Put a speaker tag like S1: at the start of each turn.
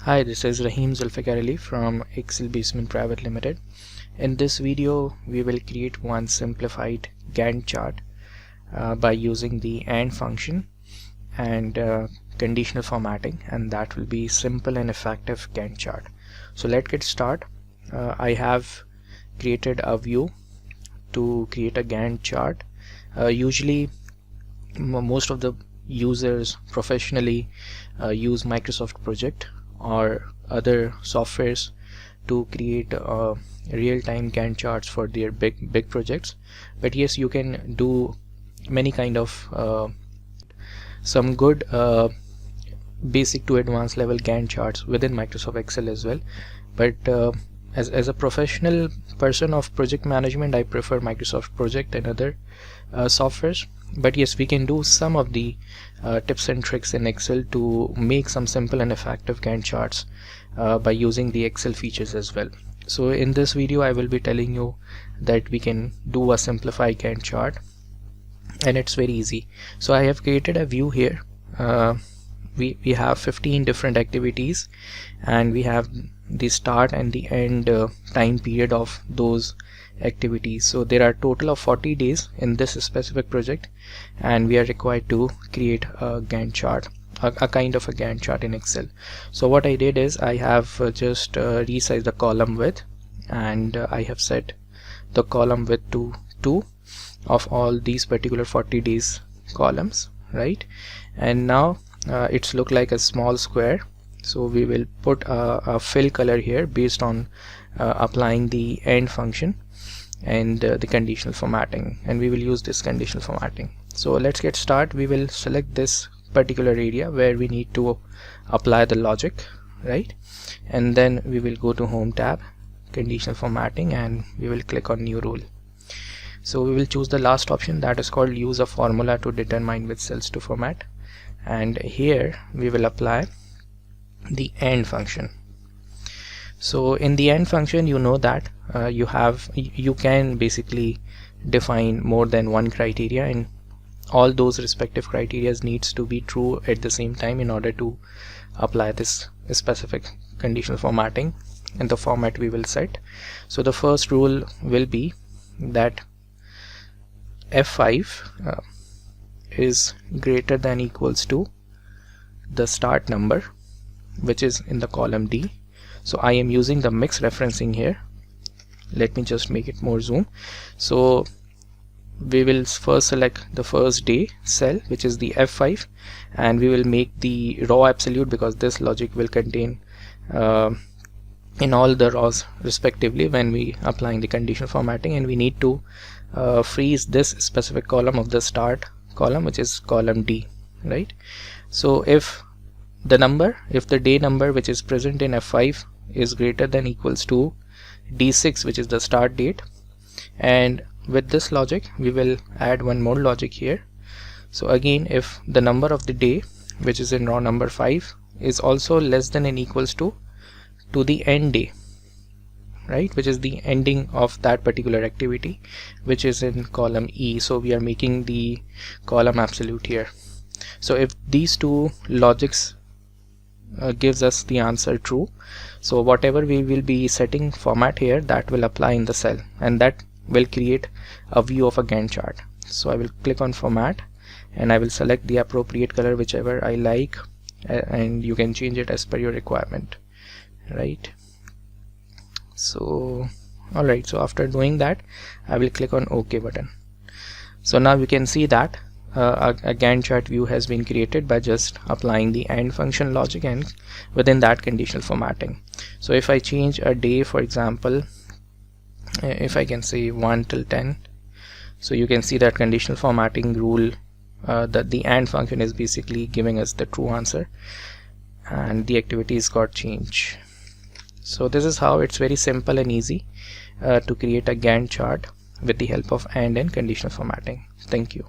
S1: Hi, this is Rahim Zulfikar Ali from Excel Basement Private Limited. In this video, we will create one simplified Gantt chart by using the AND function and conditional formatting, and that will be simple and effective Gantt chart. So let's get started. I have created a view to create a Gantt chart. Usually, most of the users professionally use Microsoft Project or other softwares to create real-time Gantt charts for their big projects. But yes, you can do many kind of some good basic to advanced level Gantt charts within Microsoft Excel as well. But as a professional person of project management, I prefer Microsoft Project and other softwares. But yes, we can do some of the tips and tricks in Excel to make some simple and effective Gantt charts by using the Excel features as well. So in this video, I will be telling you that we can do a simplified Gantt chart, and it's very easy. So I have created a view here. We have 15 different activities, and we have the start and the end time period of those activities. So there are total of 40 days in this specific project, and we are required to create a Gantt chart, a kind of a Gantt chart in Excel. So what I did is I have just resized the column width, and I have set the column width to 2 of all these particular 40 days columns, right? And now it's look like a small square. So we will put a fill color here based on applying the AND function and the conditional formatting, and we will use this conditional formatting. So let's get started. We will select this particular area where we need to apply the logic, right? And then we will go to Home tab, Conditional Formatting, and we will click on New Rule. So we will choose the last option, that is called Use a Formula to determine which cells to format, and here we will apply the AND function. So in the AND function, you know that you can basically define more than one criteria, and all those respective criteria needs to be true at the same time in order to apply this specific conditional formatting and the format we will set. So the first rule will be that F5 is greater than equals to the start number, which is in the column D. So I am using the mix referencing here. Let me just make it more zoom. So we will first select the first day cell, which is the F5, and we will make the raw absolute, because this logic will contain in all the rows respectively when we applying the conditional formatting, and we need to freeze this specific column of the start column, which is column D, right? So if the day number which is present in F5 is greater than equals to D6, which is the start date, and with this logic we will add one more logic here. So again, if the number of the day, which is in row number 5, is also less than and equals to the end day, right, which is the ending of that particular activity, which is in column E. So we are making the column absolute here. So if these two logics gives us the answer true, so whatever we will be setting format here, that will apply in the cell, and that will create a view of a Gantt chart. So I will click on format, and I will select the appropriate color, whichever I like, and you can change it as per your requirement, right? So alright, so after doing that, I will click on OK button. So now we can see that a Gantt chart view has been created by just applying the AND function logic and within that conditional formatting. So if I change a day, for example, if I can say 1 till 10, so you can see that conditional formatting rule, that the AND function is basically giving us the true answer, and the activities got changed. So this is how it's very simple and easy to create a Gantt chart with the help of AND and conditional formatting. Thank you.